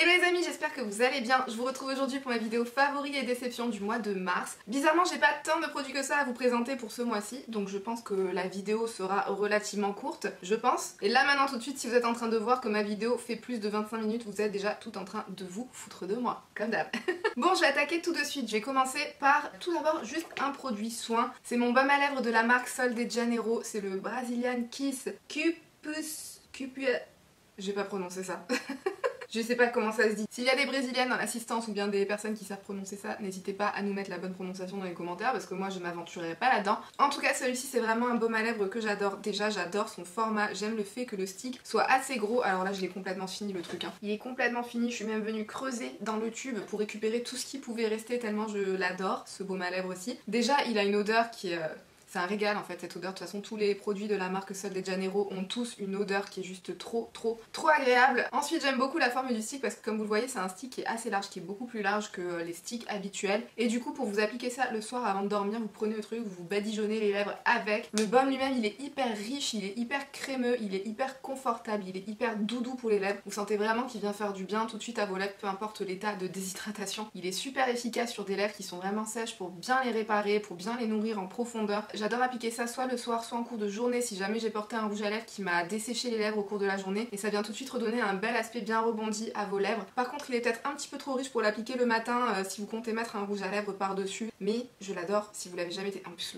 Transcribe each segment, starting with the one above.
Hello les amis, j'espère que vous allez bien. Je vous retrouve aujourd'hui pour ma vidéo favoris et déceptions du mois de mars. Bizarrement, j'ai pas tant de produits que ça à vous présenter pour ce mois-ci, donc je pense que la vidéo sera relativement courte, je pense. Et là maintenant tout de suite, si vous êtes en train de voir que ma vidéo fait plus de 25 minutes, vous êtes déjà tout en train de vous foutre de moi, comme d'hab. Bon, je vais attaquer tout de suite. Je vais commencer par tout d'abord juste un produit soin. C'est mon baume à lèvres de la marque Sol de Janeiro, c'est le Brazilian Kiss Cupus... Je vais pas prononcer ça. Je sais pas comment ça se dit. S'il y a des brésiliennes dans l'assistance ou bien des personnes qui savent prononcer ça, n'hésitez pas à nous mettre la bonne prononciation dans les commentaires parce que moi je m'aventurerai pas là-dedans. En tout cas, celui-ci c'est vraiment un baume à lèvres que j'adore. Déjà, j'adore son format. J'aime le fait que le stick soit assez gros. Alors là, je l'ai complètement fini le truc. Il est complètement fini. Je suis même venue creuser dans le tube pour récupérer tout ce qui pouvait rester tellement je l'adore, ce baume à lèvres aussi. Déjà, il a une odeur qui est... C'est un régal en fait cette odeur, de toute façon tous les produits de la marque Sol de Janeiro ont tous une odeur qui est juste trop agréable. Ensuite j'aime beaucoup la forme du stick parce que comme vous le voyez c'est un stick qui est assez large, qui est beaucoup plus large que les sticks habituels. Et du coup pour vous appliquer ça le soir avant de dormir, vous prenez le truc, vous vous badigeonnez les lèvres avec. Le baume lui-même il est hyper riche, il est hyper crémeux, il est hyper confortable, il est hyper doudou pour les lèvres. Vous sentez vraiment qu'il vient faire du bien tout de suite à vos lèvres, peu importe l'état de déshydratation. Il est super efficace sur des lèvres qui sont vraiment sèches pour bien les réparer, pour bien les nourrir en profondeur. J'adore appliquer ça soit le soir soit en cours de journée si jamais j'ai porté un rouge à lèvres qui m'a desséché les lèvres au cours de la journée, et ça vient tout de suite redonner un bel aspect bien rebondi à vos lèvres. Par contre il est peut-être un petit peu trop riche pour l'appliquer le matin si vous comptez mettre un rouge à lèvres par dessus, mais je l'adore si vous l'avez jamais testé. En plus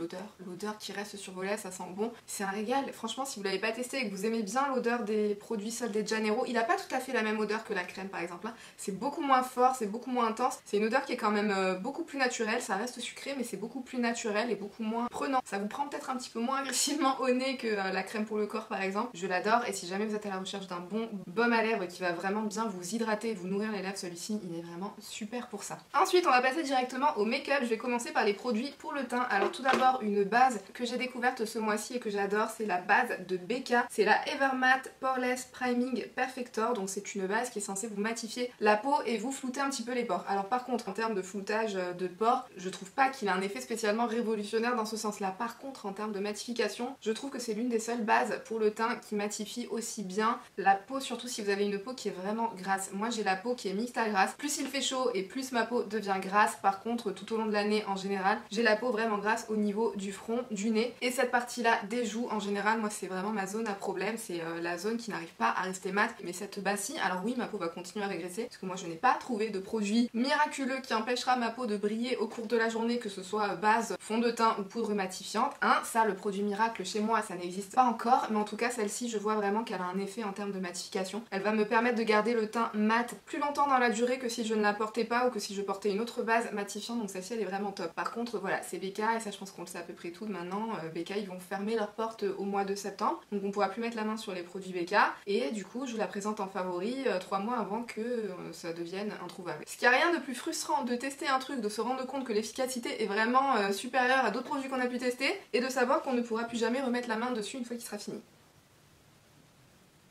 l'odeur qui reste sur vos lèvres, ça sent bon, c'est un régal. Franchement si vous l'avez pas testé et que vous aimez bien l'odeur des produits Sol de Janeiro, il a pas tout à fait la même odeur que la crème par exemple, hein. C'est beaucoup moins fort, c'est beaucoup moins intense, c'est une odeur qui est quand même beaucoup plus naturelle, ça reste sucré mais c'est beaucoup plus naturel et beaucoup moins prenant. Ça vous prend peut-être un petit peu moins agressivement au nez que la crème pour le corps par exemple. Je l'adore, et si jamais vous êtes à la recherche d'un bon baume à lèvres qui va vraiment bien vous hydrater, vous nourrir les lèvres, celui-ci il est vraiment super pour ça. Ensuite on va passer directement au make-up. Je vais commencer par les produits pour le teint. Alors tout d'abord une base que j'ai découverte ce mois-ci et que j'adore, c'est la base de Becca. C'est la Evermatte Poreless Priming Perfector. Donc c'est une base qui est censée vous matifier la peau et vous flouter un petit peu les pores. Alors par contre en termes de floutage de pores, je trouve pas qu'il a un effet spécialement révolutionnaire dans ce sens-là. Par contre en termes de matification, je trouve que c'est l'une des seules bases pour le teint qui matifie aussi bien la peau, surtout si vous avez une peau qui est vraiment grasse. Moi j'ai la peau qui est mixte à grasse, plus il fait chaud et plus ma peau devient grasse. Par contre tout au long de l'année en général, j'ai la peau vraiment grasse au niveau du front, du nez, et cette partie là des joues en général, moi c'est vraiment ma zone à problème, c'est la zone qui n'arrive pas à rester mate. Mais cette base-ci, alors oui ma peau va continuer à régresser parce que moi je n'ai pas trouvé de produit miraculeux qui empêchera ma peau de briller au cours de la journée, que ce soit base, fond de teint ou poudre matifiante, hein. Ça le produit miracle chez moi ça n'existe pas encore, mais en tout cas celle-ci je vois vraiment qu'elle a un effet en termes de matification. Elle va me permettre de garder le teint mat plus longtemps dans la durée que si je ne la portais pas ou que si je portais une autre base matifiante, donc celle-ci elle est vraiment top. Par contre voilà, c'est Becca et ça je pense qu'on le sait à peu près tout maintenant, Becca ils vont fermer leurs portes au mois de septembre, donc on pourra plus mettre la main sur les produits Becca, et du coup je vous la présente en favori 3 mois avant que ça devienne introuvable. Ce qui a rien de plus frustrant de tester un truc, de se rendre compte que l'efficacité est vraiment supérieure à d'autres produits qu'on a pu tester, et de savoir qu'on ne pourra plus jamais remettre la main dessus une fois qu'il sera fini.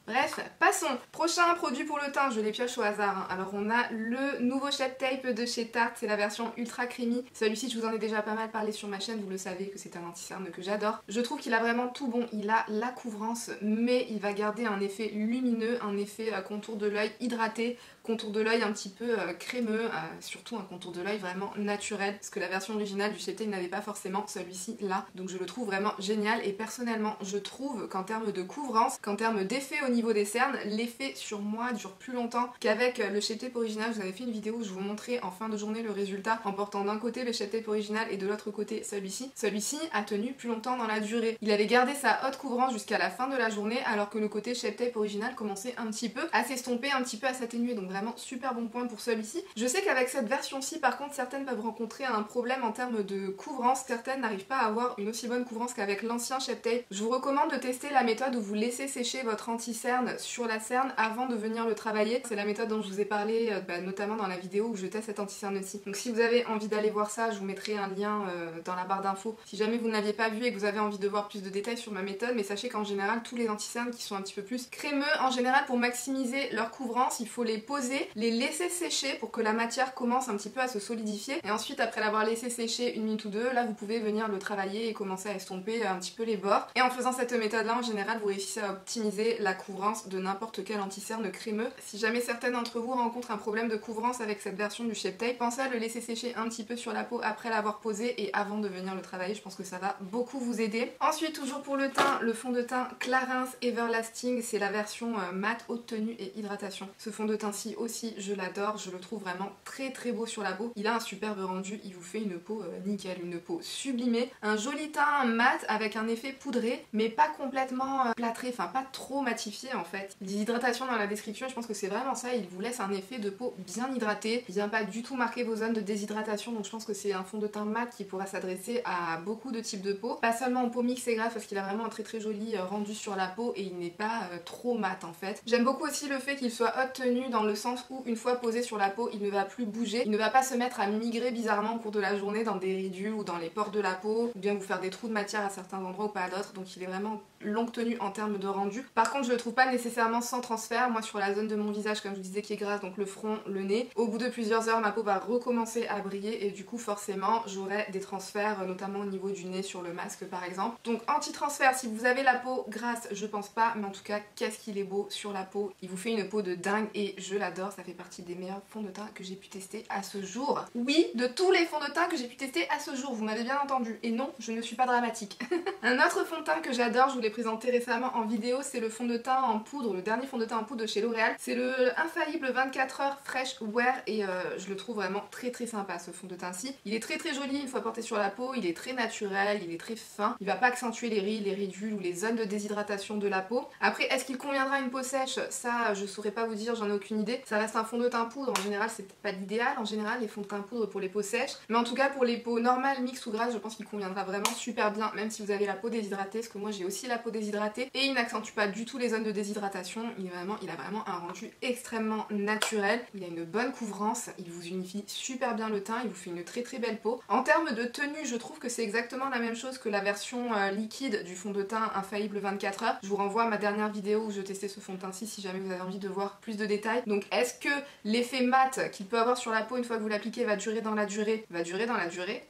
Bref, passons. Prochain produit pour le teint, je les pioche au hasard, hein. Alors on a le nouveau Shape Tape de chez Tarte, c'est la version ultra creamy. Celui-ci je vous en ai déjà pas mal parlé sur ma chaîne, vous le savez que c'est un anti-cerne que j'adore. Je trouve qu'il a vraiment tout bon, il a la couvrance mais il va garder un effet lumineux, un effet contour de l'œil hydraté, contour de l'œil un petit peu crémeux, surtout un contour de l'œil vraiment naturel, parce que la version originale du Shape Tape n'avait pas forcément celui-ci là. Donc je le trouve vraiment génial, et personnellement je trouve qu'en termes de couvrance, qu'en termes d'effet au niveau des cernes, l'effet sur moi dure plus longtemps qu'avec le Shape Tape original. Je vous avais fait une vidéo où je vous montrais en fin de journée le résultat en portant d'un côté le Shape Tape original et de l'autre côté celui-ci. Celui-ci a tenu plus longtemps dans la durée. Il avait gardé sa haute couvrance jusqu'à la fin de la journée, alors que le côté Shape Tape original commençait un petit peu à s'estomper, un petit peu à s'atténuer. Donc vraiment super bon point pour celui-ci. Je sais qu'avec cette version-ci par contre certaines peuvent rencontrer un problème en termes de couvrance, certaines n'arrivent pas à avoir une aussi bonne couvrance qu'avec l'ancien Shape Tape. Je vous recommande de tester la méthode où vous laissez sécher votre anti-cerne sur la cerne avant de venir le travailler. C'est la méthode dont je vous ai parlé notamment dans la vidéo où je teste cet anti-cerne aussi. Donc si vous avez envie d'aller voir ça, je vous mettrai un lien dans la barre d'infos si jamais vous ne l'aviez pas vu et que vous avez envie de voir plus de détails sur ma méthode. Mais sachez qu'en général tous les anti-cernes qui sont un petit peu plus crémeux, en général pour maximiser leur couvrance il faut les poser poser, les laisser sécher pour que la matière commence un petit peu à se solidifier et ensuite après l'avoir laissé sécher une minute ou deux, là vous pouvez venir le travailler et commencer à estomper un petit peu les bords. Et en faisant cette méthode là en général vous réussissez à optimiser la couvrance de n'importe quel anti-cerne crémeux. Si jamais certaines d'entre vous rencontrent un problème de couvrance avec cette version du Shape Tape, pensez à le laisser sécher un petit peu sur la peau après l'avoir posé et avant de venir le travailler, je pense que ça va beaucoup vous aider. Ensuite toujours pour le teint, le fond de teint Clarins Everlasting, c'est la version mat, haute tenue et hydratation. Ce fond de teint ci aussi je l'adore, je le trouve vraiment très très beau sur la peau. Il a un superbe rendu, il vous fait une peau nickel, une peau sublimée. Un joli teint mat avec un effet poudré mais pas complètement plâtré, enfin pas trop matifié en fait. Il dit hydratation dans la description et je pense que c'est vraiment ça, il vous laisse un effet de peau bien hydratée. Il vient pas du tout marquer vos zones de déshydratation donc je pense que c'est un fond de teint mat qui pourra s'adresser à beaucoup de types de peau. Pas seulement aux peaux mixtes et grasses parce qu'il a vraiment un très très joli rendu sur la peau et il n'est pas trop mat en fait. J'aime beaucoup aussi le fait qu'il soit haute tenue dans le sens où une fois posé sur la peau il ne va plus bouger, il ne va pas se mettre à migrer bizarrement au cours de la journée dans des ridules ou dans les pores de la peau ou bien vous faire des trous de matière à certains endroits ou pas à d'autres, donc il est vraiment longue tenue en termes de rendu. Par contre je le trouve pas nécessairement sans transfert, moi sur la zone de mon visage comme je vous disais qui est grasse, donc le front, le nez, au bout de plusieurs heures ma peau va recommencer à briller et du coup forcément j'aurai des transferts notamment au niveau du nez sur le masque par exemple. Donc anti-transfert si vous avez la peau grasse je pense pas, mais en tout cas qu'est-ce qu'il est beau sur la peau, il vous fait une peau de dingue et je l'adore, ça fait partie des meilleurs fonds de teint que j'ai pu tester à ce jour. Oui, de tous les fonds de teint que j'ai pu tester à ce jour, vous m'avez bien entendu, et non je ne suis pas dramatique. Un autre fond de teint que j'adore, je vous l'ai présenté récemment en vidéo, c'est le fond de teint en poudre, le dernier fond de teint en poudre de chez L'Oréal. C'est le Infaillible 24 heures Fresh Wear et je le trouve vraiment très très sympa ce fond de teint-ci. Il est très très joli une fois porté sur la peau, il est très naturel, il est très fin, il va pas accentuer les rides, les ridules ou les zones de déshydratation de la peau. Après est-ce qu'il conviendra à une peau sèche? Ça je saurais pas vous dire, j'en ai aucune idée. Ça reste un fond de teint poudre, en général c'est peut-être pas l'idéal, en général les fonds de teint poudre pour les peaux sèches, mais en tout cas pour les peaux normales, mixtes ou grasses je pense qu'il conviendra vraiment super bien même si vous avez la peau déshydratée, parce que moi j'ai aussi la peau déshydratée et il n'accentue pas du tout les zones de déshydratation, il a vraiment un rendu extrêmement naturel, il a une bonne couvrance, il vous unifie super bien le teint, il vous fait une très très belle peau. En termes de tenue je trouve que c'est exactement la même chose que la version liquide du fond de teint Infaillible 24 heures. Je vous renvoie à ma dernière vidéo où je testais ce fond de teint-ci si jamais vous avez envie de voir plus de détails. Donc est-ce que l'effet mat qu'il peut avoir sur la peau une fois que vous l'appliquez va durer dans la durée? Va durer dans la durée?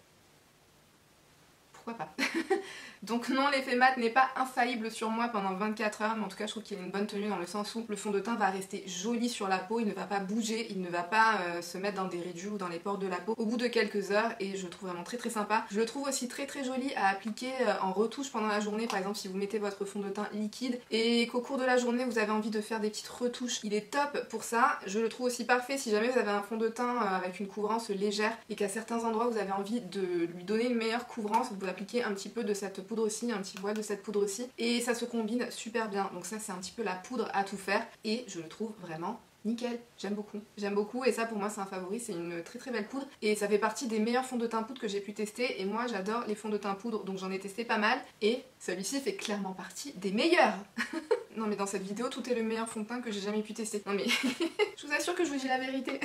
Pourquoi pas? Donc non, l'effet mat n'est pas infaillible sur moi pendant 24 heures, mais en tout cas je trouve qu'il a une bonne tenue dans le sens où le fond de teint va rester joli sur la peau, il ne va pas bouger, il ne va pas se mettre dans des ridules ou dans les pores de la peau au bout de quelques heures et je le trouve vraiment très très sympa. Je le trouve aussi très très joli à appliquer en retouche pendant la journée, par exemple si vous mettez votre fond de teint liquide et qu'au cours de la journée vous avez envie de faire des petites retouches, il est top pour ça. Je le trouve aussi parfait si jamais vous avez un fond de teint avec une couvrance légère et qu'à certains endroits vous avez envie de lui donner une meilleure couvrance, vous pouvez appliquer un petit peu de cette poudre aussi, un petit voile de cette poudre aussi et ça se combine super bien. Donc ça c'est un petit peu la poudre à tout faire et je le trouve vraiment nickel, j'aime beaucoup et ça pour moi c'est un favori, c'est une très très belle poudre et ça fait partie des meilleurs fonds de teint poudre que j'ai pu tester et moi j'adore les fonds de teint poudre donc j'en ai testé pas mal et celui-ci fait clairement partie des meilleurs. Non mais dans cette vidéo tout est le meilleur fond de teint que j'ai jamais pu tester. Non mais je vous assure que je vous dis la vérité.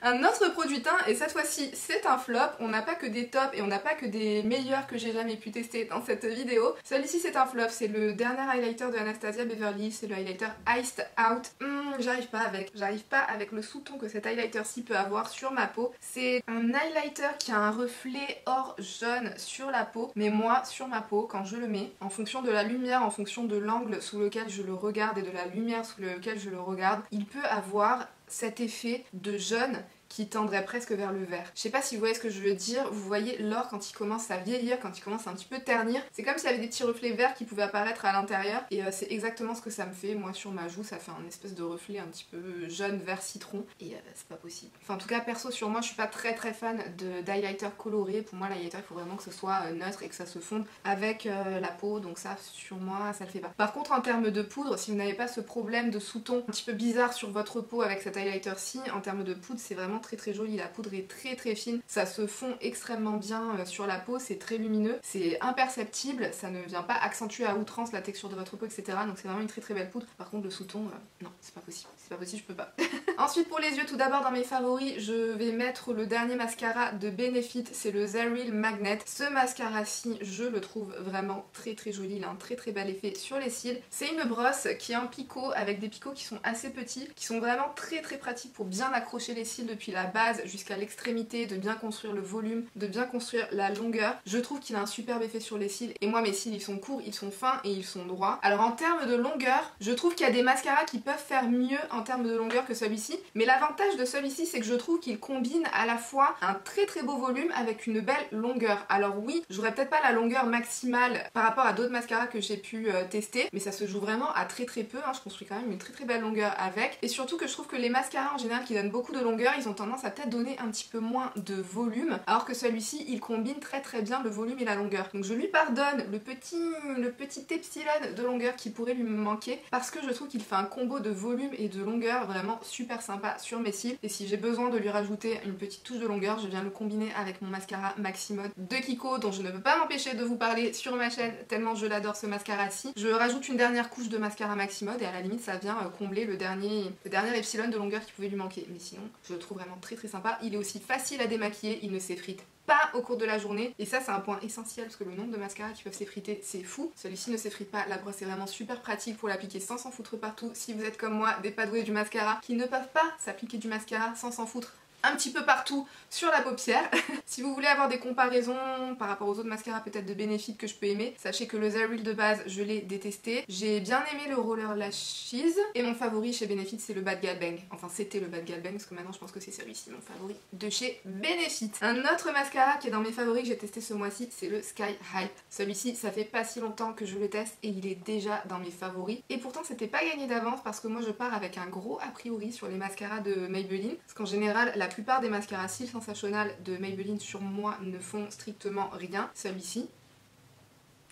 Un autre produit teint et cette fois-ci c'est un flop, on n'a pas que des tops et on n'a pas que des meilleurs que j'ai jamais pu tester dans cette vidéo. Celui-ci c'est un flop, c'est le dernier highlighter de Anastasia Beverly, c'est le highlighter Iced Out. J'arrive pas avec le sous-ton que cet highlighter-ci peut avoir sur ma peau. C'est un highlighter qui a un reflet or jaune sur la peau, mais moi sur ma peau quand je le mets, en fonction de la lumière, en fonction de l'angle sous lequel je le regarde et de la lumière sous lequel je le regarde, il peut avoir cet effet de jaune qui tendrait presque vers le vert. Je sais pas si vous voyez ce que je veux dire, vous voyez l'or quand il commence à vieillir, quand il commence à un petit peu ternir, c'est comme s'il y avait des petits reflets verts qui pouvaient apparaître à l'intérieur et c'est exactement ce que ça me fait. Moi sur ma joue ça fait un espèce de reflet un petit peu jaune vert citron et c'est pas possible. Enfin en tout cas perso sur moi je suis pas très fan d'highlighter coloré, pour moi l'highlighter il faut vraiment que ce soit neutre et que ça se fonde avec la peau, donc ça sur moi ça le fait pas. Par contre en termes de poudre, si vous n'avez pas ce problème de sous-ton un petit peu bizarre sur votre peau avec cet highlighter ci, en termes de poudre c'est vraiment vraiment très très joli, la poudre est très très fine, ça se fond extrêmement bien sur la peau, c'est très lumineux, c'est imperceptible, ça ne vient pas accentuer à outrance la texture de votre peau, etc. Donc c'est vraiment une très très belle poudre. Par contre le sous-ton, non, c'est pas possible, je peux pas. Ensuite pour les yeux, tout d'abord dans mes favoris, je vais mettre le dernier mascara de Benefit, c'est le Zaril Magnet. Ce mascara-ci, je le trouve vraiment très très joli, il a un très très bel effet sur les cils. C'est une brosse qui est en picot, avec des picots qui sont assez petits, qui sont vraiment très très pratiques pour bien accrocher les cils depuis la base jusqu'à l'extrémité, de bien construire le volume, de bien construire la longueur. Je trouve qu'il a un superbe effet sur les cils, et moi mes cils ils sont courts, ils sont fins et ils sont droits. Alors en termes de longueur, je trouve qu'il y a des mascaras qui peuvent faire mieux en termes de longueur que celui-ci, mais l'avantage de celui-ci c'est que je trouve qu'il combine à la fois un très très beau volume avec une belle longueur. Alors oui, j'aurais peut-être pas la longueur maximale par rapport à d'autres mascaras que j'ai pu tester, mais ça se joue vraiment à très très peu, hein. Je construis quand même une très très belle longueur avec, et surtout que je trouve que les mascaras en général qui donnent beaucoup de longueur, ils ont tendance à peut-être donner un petit peu moins de volume, alors que celui-ci il combine très très bien le volume et la longueur. Donc je lui pardonne le petit epsilon de longueur qui pourrait lui manquer, parce que je trouve qu'il fait un combo de volume et de longueur vraiment super sympa sur mes cils, et si j'ai besoin de lui rajouter une petite touche de longueur, je viens le combiner avec mon mascara Maximode de Kiko, dont je ne peux pas m'empêcher de vous parler sur ma chaîne tellement je l'adore ce mascara-ci. Je rajoute une dernière couche de mascara Maximode et à la limite ça vient combler le dernier epsilon de longueur qui pouvait lui manquer, mais sinon je le trouve vraiment très très sympa. Il est aussi facile à démaquiller, il ne s'effrite pas au cours de la journée, et ça c'est un point essentiel parce que le nombre de mascaras qui peuvent s'effriter c'est fou. Celui-ci ne s'effrite pas, la brosse est vraiment super pratique pour l'appliquer sans s'en foutre partout. Si vous êtes comme moi, des pas doués du mascara qui ne peuvent pas s'appliquer du mascara sans s'en foutre un petit peu partout sur la paupière. Si vous voulez avoir des comparaisons par rapport aux autres mascaras peut-être de Benefit que je peux aimer, sachez que le Zaril de base je l'ai détesté. J'ai bien aimé le Roller Lashes et mon favori chez Benefit c'est le Bad Gal Bang. Enfin c'était le Bad Gal Bang parce que maintenant je pense que c'est celui-ci mon favori de chez Benefit. Un autre mascara qui est dans mes favoris que j'ai testé ce mois-ci c'est le Sky High. Celui-ci ça fait pas si longtemps que je le teste et il est déjà dans mes favoris. Et pourtant c'était pas gagné d'avance parce que moi je pars avec un gros a priori sur les mascaras de Maybelline. Parce qu'en général la plupart des mascaras Cils Sensational de Maybelline sur moi ne font strictement rien.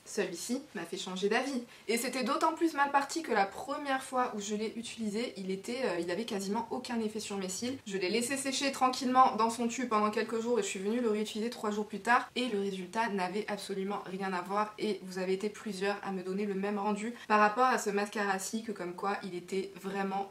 Celui-ci m'a fait changer d'avis. Et c'était d'autant plus mal parti que la première fois où je l'ai utilisé, il avait quasiment aucun effet sur mes cils. Je l'ai laissé sécher tranquillement dans son tube pendant quelques jours et je suis venue le réutiliser 3 jours plus tard et le résultat n'avait absolument rien à voir, et vous avez été plusieurs à me donner le même rendu par rapport à ce mascara-ci, que comme quoi il était vraiment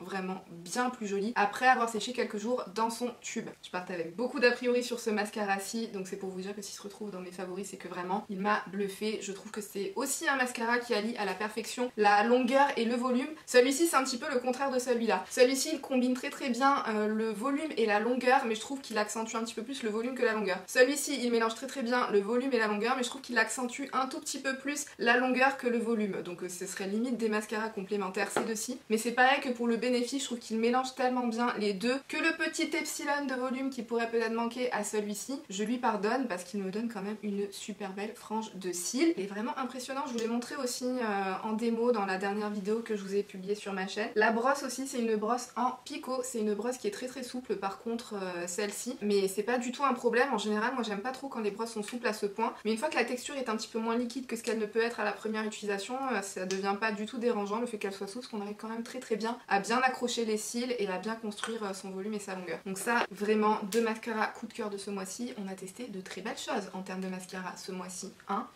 bien plus joli après avoir séché quelques jours dans son tube. Je partais avec beaucoup d'a priori sur ce mascara-ci, donc c'est pour vous dire que s'il se retrouve dans mes favoris c'est que vraiment il m'a bluffé. Je trouve que c'est aussi un mascara qui allie à la perfection la longueur et le volume. Celui-ci c'est un petit peu le contraire de celui-là. Celui-ci il combine très bien le volume et la longueur, mais je trouve qu'il accentue un petit peu plus le volume que la longueur. Celui-ci il mélange très bien le volume et la longueur, mais je trouve qu'il accentue un tout petit peu plus la longueur que le volume. Donc ce serait limite des mascaras complémentaires ces deux-ci. Mais c'est pareil que pour le Benefit, je trouve qu'il mélange tellement bien les deux que le petit epsilon de volume qui pourrait peut-être manquer à celui-ci, je lui pardonne parce qu'il me donne quand même une super belle frange de cils. Il est vraiment impressionnant, je vous l'ai montré aussi en démo dans la dernière vidéo que je vous ai publiée sur ma chaîne. La brosse aussi c'est une brosse en picot, c'est une brosse qui est très souple par contre celle-ci, mais c'est pas du tout un problème. En général moi j'aime pas trop quand les brosses sont souples à ce point, mais une fois que la texture est un petit peu moins liquide que ce qu'elle ne peut être à la première utilisation, ça devient pas du tout dérangeant le fait qu'elle soit souple, parce qu'on arrive quand même très bien à bien accrocher les cils et à bien construire son volume et sa longueur. Donc ça vraiment, deux mascaras coup de cœur de ce mois-ci. On a testé de très belles choses en termes de mascara ce mois-ci, hein.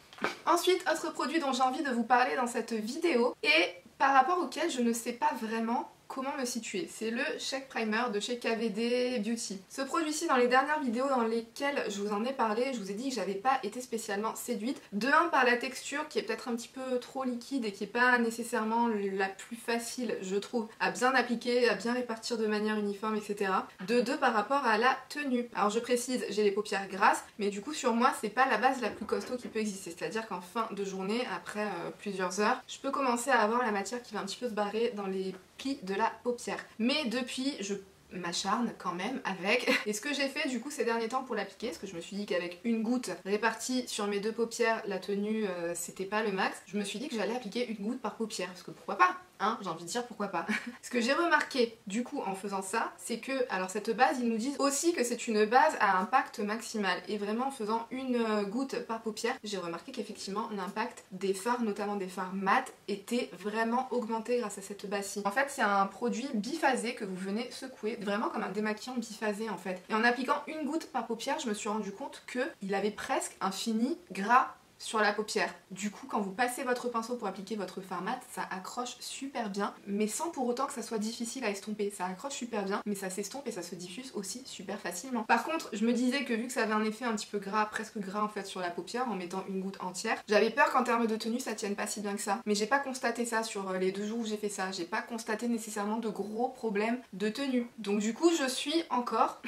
Ensuite, autre produit dont j'ai envie de vous parler dans cette vidéo et par rapport auquel je ne sais pas vraiment comment me situer, c'est le Shake Primer de chez KVD Beauty. Ce produit-ci, dans les dernières vidéos dans lesquelles je vous en ai parlé, je vous ai dit que j'avais pas été spécialement séduite. De un, par la texture qui est peut-être un petit peu trop liquide et qui est pas nécessairement la plus facile, je trouve, à bien appliquer, à bien répartir de manière uniforme, etc. De deux, par rapport à la tenue. Alors je précise, j'ai les paupières grasses, mais du coup sur moi c'est pas la base la plus costaud qui peut exister. C'est-à-dire qu'en fin de journée, après plusieurs heures, je peux commencer à avoir la matière qui va un petit peu se barrer dans les plis de la paupière. Mais depuis, je m'acharne quand même avec. Et ce que j'ai fait du coup ces derniers temps pour l'appliquer, parce que je me suis dit qu'avec une goutte répartie sur mes deux paupières, la tenue c'était pas le max, je me suis dit que j'allais appliquer une goutte par paupière, parce que pourquoi pas? hein, j'ai envie de dire pourquoi pas. Ce que j'ai remarqué du coup en faisant ça, c'est que, alors cette base, ils nous disent aussi que c'est une base à impact maximal, et vraiment en faisant une goutte par paupière, j'ai remarqué qu'effectivement l'impact des fards, notamment des fards mat, était vraiment augmenté grâce à cette base-ci. En fait c'est un produit biphasé que vous venez secouer, vraiment comme un démaquillant biphasé en fait. Et en appliquant une goutte par paupière, je me suis rendu compte qu'il avait presque un fini gras sur la paupière. Du coup, quand vous passez votre pinceau pour appliquer votre fard mat, ça accroche super bien, mais sans pour autant que ça soit difficile à estomper. Ça accroche super bien, mais ça s'estompe et ça se diffuse aussi super facilement. Par contre, je me disais que vu que ça avait un effet un petit peu gras, presque gras en fait sur la paupière, en mettant une goutte entière, j'avais peur qu'en termes de tenue ça tienne pas si bien que ça. Mais j'ai pas constaté ça sur les 2 jours où j'ai fait ça. J'ai pas constaté nécessairement de gros problèmes de tenue. Donc du coup, je suis encore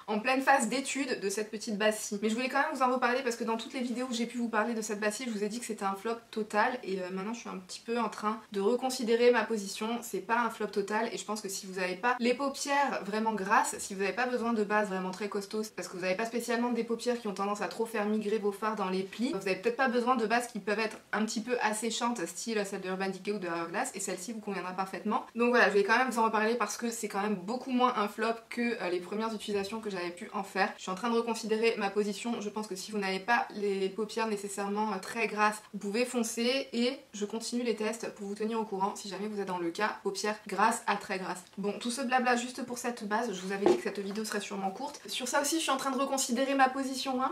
en pleine phase d'étude de cette petite base-ci. Mais je voulais quand même vous en reparler parce que dans toutes les vidéos où j'ai pu vous parler de cette base-ci, je vous ai dit que c'était un flop total, et maintenant je suis un petit peu en train de reconsidérer ma position. C'est pas un flop total, et je pense que si vous n'avez pas les paupières vraiment grasses, si vous n'avez pas besoin de base vraiment très costaud, parce que vous n'avez pas spécialement des paupières qui ont tendance à trop faire migrer vos fards dans les plis, vous n'avez peut-être pas besoin de bases qui peuvent être un petit peu asséchantes, style celle de Urban Decay ou de Hourglass, et celle-ci vous conviendra parfaitement. Donc voilà, je vais quand même vous en reparler parce que c'est quand même beaucoup moins un flop que les premières utilisations que j'avais pu en faire. Je suis en train de reconsidérer ma position. Je pense que si vous n'avez pas les paupières nécessairement très grasses, vous pouvez foncer, et je continue les tests pour vous tenir au courant si jamais vous êtes dans le cas paupières grasses à très grasses. Bon, tout ce blabla juste pour cette base, je vous avais dit que cette vidéo serait sûrement courte. Sur ça aussi, je suis en train de reconsidérer ma position, hein.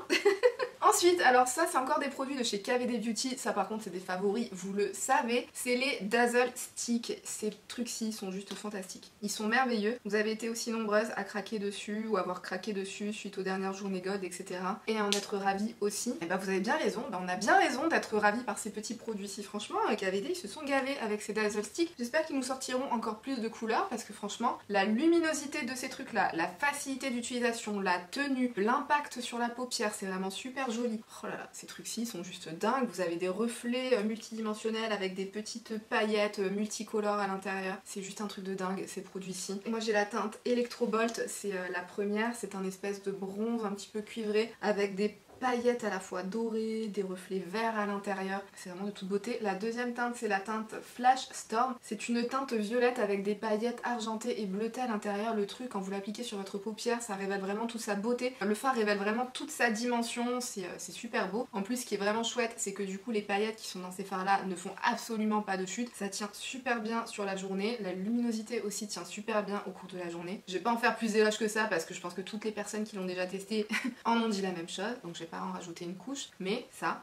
Ensuite, alors ça c'est encore des produits de chez KVD Beauty, ça par contre c'est des favoris, vous le savez, c'est les Dazzle Stick. Ces trucs-ci sont juste fantastiques, ils sont merveilleux. Vous avez été aussi nombreuses à craquer dessus ou avoir craqué dessus suite aux dernières journées Gold, etc. et à en être ravis aussi. Et bah vous avez bien raison, on a bien raison d'être ravis par ces petits produits-ci. Franchement, KVD ils se sont gavés avec ces Dazzle Stick. J'espère qu'ils nous sortiront encore plus de couleurs parce que franchement, la luminosité de ces trucs-là, la facilité d'utilisation, la tenue, l'impact sur la paupière, c'est vraiment super joli. Oh là là, ces trucs-ci sont juste dingues. Vous avez des reflets multidimensionnels avec des petites paillettes multicolores à l'intérieur. C'est juste un truc de dingue ces produits-ci. Moi j'ai la teinte Electrobolt, c'est la première. C'est un espèce de bronze un petit peu cuivré avec des paillettes à la fois dorées, des reflets verts à l'intérieur, c'est vraiment de toute beauté. La deuxième teinte c'est la teinte Flash Storm, c'est une teinte violette avec des paillettes argentées et bleutées à l'intérieur. Le truc, quand vous l'appliquez sur votre paupière, ça révèle vraiment toute sa beauté, le fard révèle vraiment toute sa dimension, c'est super beau. En plus ce qui est vraiment chouette, c'est que du coup les paillettes qui sont dans ces fards là ne font absolument pas de chute, ça tient super bien sur la journée, la luminosité aussi tient super bien au cours de la journée. Je vais pas en faire plus d'éloges que ça parce que je pense que toutes les personnes qui l'ont déjà testé en ont dit la même chose, donc je vais pas en rajouter une couche, mais ça,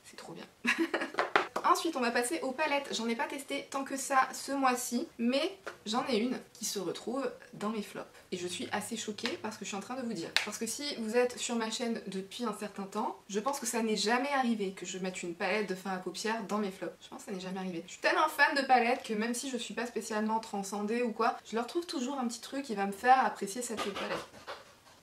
c'est trop bien. Ensuite on va passer aux palettes. J'en ai pas testé tant que ça ce mois-ci, mais j'en ai une qui se retrouve dans mes flops. Et je suis assez choquée parce que je suis en train de vous dire. Parce que si vous êtes sur ma chaîne depuis un certain temps, je pense que ça n'est jamais arrivé que je mette une palette de fard à paupières dans mes flops. Je pense que ça n'est jamais arrivé. Je suis tellement fan de palettes que même si je suis pas spécialement transcendée ou quoi, je leur trouve toujours un petit truc qui va me faire apprécier cette palette.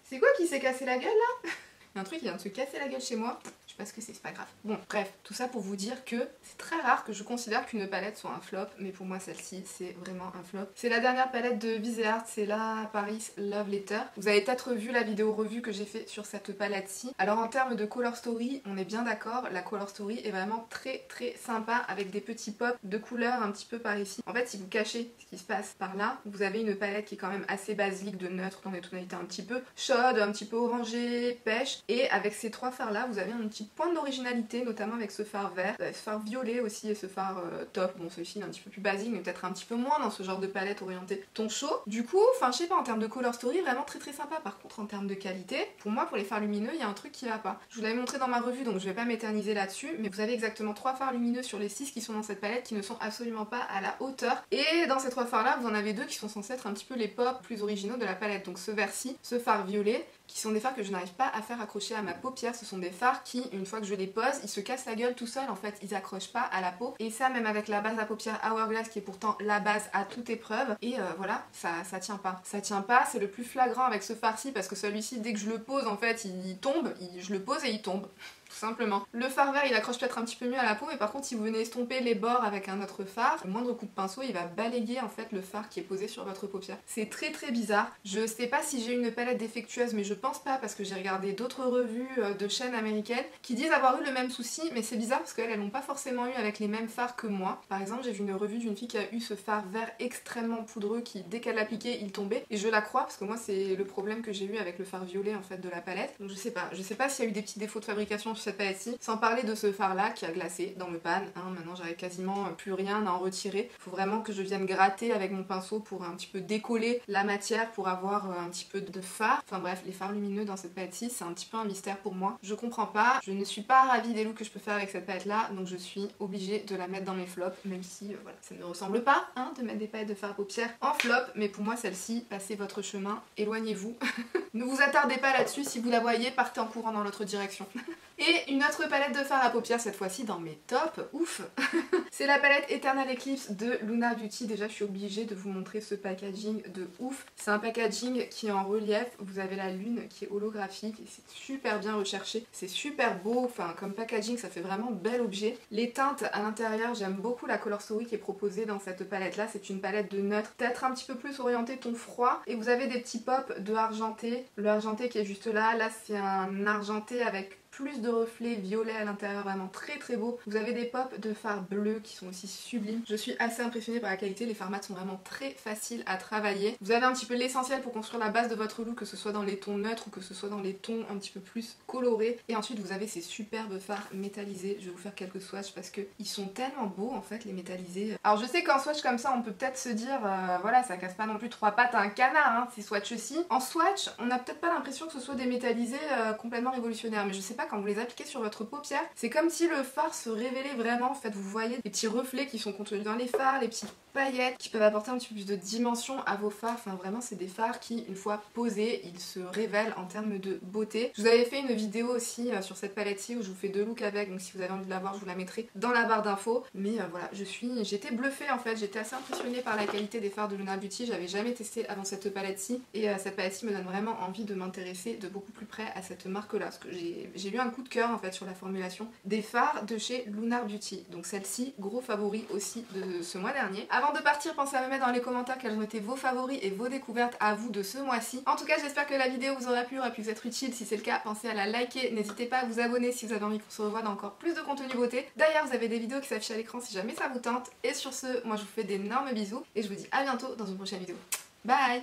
C'est quoi qui s'est cassé la gueule là? Il y a un truc qui vient de se casser la gueule chez moi. Je sais pas ce que c'est pas grave. Bon, bref, tout ça pour vous dire que c'est très rare que je considère qu'une palette soit un flop, mais pour moi celle-ci c'est vraiment un flop. C'est la dernière palette de Viseart, c'est la Paris Love Letter. Vous avez peut-être vu la vidéo revue que j'ai fait sur cette palette-ci. Alors en termes de color story, on est bien d'accord, la color story est vraiment très sympa avec des petits pops de couleurs un petit peu par ici. En fait, si vous cachez ce qui se passe par là, vous avez une palette qui est quand même assez basique de neutre dans des tonalités un petit peu chaudes, un petit peu orangées, pêche. Et avec ces trois fards là, vous avez un petit point d'originalité, notamment avec ce fard vert, ce fard violet aussi et ce fard top. Bon, celui-ci est un petit peu plus basique, mais peut-être un petit peu moins dans ce genre de palette orientée ton chaud. Du coup, enfin je sais pas, en termes de color story, vraiment très sympa. Par contre, en termes de qualité, pour moi, pour les fards lumineux, il y a un truc qui va pas. Je vous l'avais montré dans ma revue, donc je vais pas m'éterniser là-dessus, mais vous avez exactement 3 fards lumineux sur les 6 qui sont dans cette palette qui ne sont absolument pas à la hauteur. Et dans ces 3 fards là, vous en avez 2 qui sont censés être un petit peu les pop plus originaux de la palette. Donc ce vert-ci, ce fard violet, qui sont des fards que je n'arrive pas à faire accrocher à ma paupière. Ce sont des fards qui, une fois que je les pose, ils se cassent la gueule tout seuls en fait, ils accrochent pas à la peau. Et ça, même avec la base à paupières Hourglass qui est pourtant la base à toute épreuve. Et voilà, ça tient pas. Ça tient pas, c'est le plus flagrant avec ce fard-ci parce que celui-ci, dès que je le pose en fait, il tombe, je le pose et il tombe. tout simplement. Le fard vert il accroche peut-être un petit peu mieux à la peau, mais par contre si vous venez estomper les bords avec un autre fard, le moindre coup de pinceau il va balayer en fait le fard qui est posé sur votre paupière. C'est très bizarre. Je sais pas si j'ai une palette défectueuse, mais je pense pas parce que j'ai regardé d'autres revues de chaînes américaines qui disent avoir eu le même souci, mais c'est bizarre parce qu'elles elles l'ont pas forcément eu avec les mêmes fards que moi. Par exemple j'ai vu une revue d'une fille qui a eu ce fard vert extrêmement poudreux qui dès qu'elle l'appliquait il tombait, et je la crois parce que moi c'est le problème que j'ai eu avec le fard violet en fait de la palette. Donc je sais pas s'il y a eu des petits défauts de fabrication sur cette palette-ci, sans parler de ce fard là qui a glacé dans le pan, hein. Maintenant j'avais quasiment plus rien à en retirer. Faut vraiment que je vienne gratter avec mon pinceau pour un petit peu décoller la matière pour avoir un petit peu de fard. Enfin bref, les fards lumineux dans cette palette-ci c'est un petit peu un mystère pour moi. Je comprends pas, je ne suis pas ravie des looks que je peux faire avec cette palette là, donc je suis obligée de la mettre dans mes flops, même si voilà, ça ne ressemble pas hein, de mettre des palettes de fard à paupières en flop, mais pour moi celle-ci, passez votre chemin, éloignez-vous. Ne vous attardez pas là-dessus, si vous la voyez, partez en courant dans l'autre direction. Et une autre palette de fard à paupières, cette fois-ci dans mes tops, ouf. C'est la palette Eternal Eclipse de Lunar Beauty. Déjà je suis obligée de vous montrer ce packaging de ouf. C'est un packaging qui est en relief, vous avez la lune qui est holographique et c'est super bien recherché. C'est super beau, enfin comme packaging ça fait vraiment bel objet. Les teintes à l'intérieur, j'aime beaucoup la color story qui est proposée dans cette palette là. C'est une palette de neutre, peut-être un petit peu plus orientée ton froid. Et vous avez des petits pops de argenté. Le argenté qui est juste là, là c'est un argenté avec plus de reflets violets à l'intérieur, vraiment très beau. Vous avez des pops de fard bleu qui sont aussi sublimes. Je suis assez impressionnée par la qualité, les fards mat sont vraiment très faciles à travailler. Vous avez un petit peu l'essentiel pour construire la base de votre look, que ce soit dans les tons neutres ou que ce soit dans les tons un petit peu plus colorés. Et ensuite vous avez ces superbes fards métallisés. Je vais vous faire quelques swatchs parce que ils sont tellement beaux en fait les métallisés. Alors je sais qu'en swatch comme ça on peut peut-être se dire voilà ça casse pas non plus trois pattes à un canard hein, ces swatchs-ci. En swatch on n'a peut-être pas l'impression que ce soit des métallisés complètement révolutionnaires, mais je sais pas, quand vous les appliquez sur votre paupière, c'est comme si le fard se révélait vraiment. En fait vous voyez les petits reflets qui sont contenus dans les fards, les petites paillettes qui peuvent apporter un petit peu plus de dimension à vos fards. Enfin vraiment c'est des fards qui une fois posés ils se révèlent en termes de beauté. Je vous avais fait une vidéo aussi sur cette palette-ci où je vous fais deux looks avec, donc si vous avez envie de la voir je vous la mettrai dans la barre d'infos. Mais voilà, j'étais bluffée en fait, j'étais assez impressionnée par la qualité des fards de Lunar Beauty. J'avais jamais testé avant cette palette-ci et cette palette-ci me donne vraiment envie de m'intéresser de beaucoup plus près à cette marque là, parce que j'ai eu un coup de cœur en fait sur la formulation des fards de chez Lunar Beauty. Donc celle-ci, gros favori aussi de ce mois dernier. Avant de partir, pensez à me mettre dans les commentaires quels ont été vos favoris et vos découvertes à vous de ce mois-ci. En tout cas j'espère que la vidéo vous aura pu vous être utile. Si c'est le cas, pensez à la liker, n'hésitez pas à vous abonner si vous avez envie qu'on se revoie dans encore plus de contenu beauté. D'ailleurs vous avez des vidéos qui s'affichent à l'écran si jamais ça vous tente. Et sur ce, moi je vous fais d'énormes bisous et je vous dis à bientôt dans une prochaine vidéo. Bye!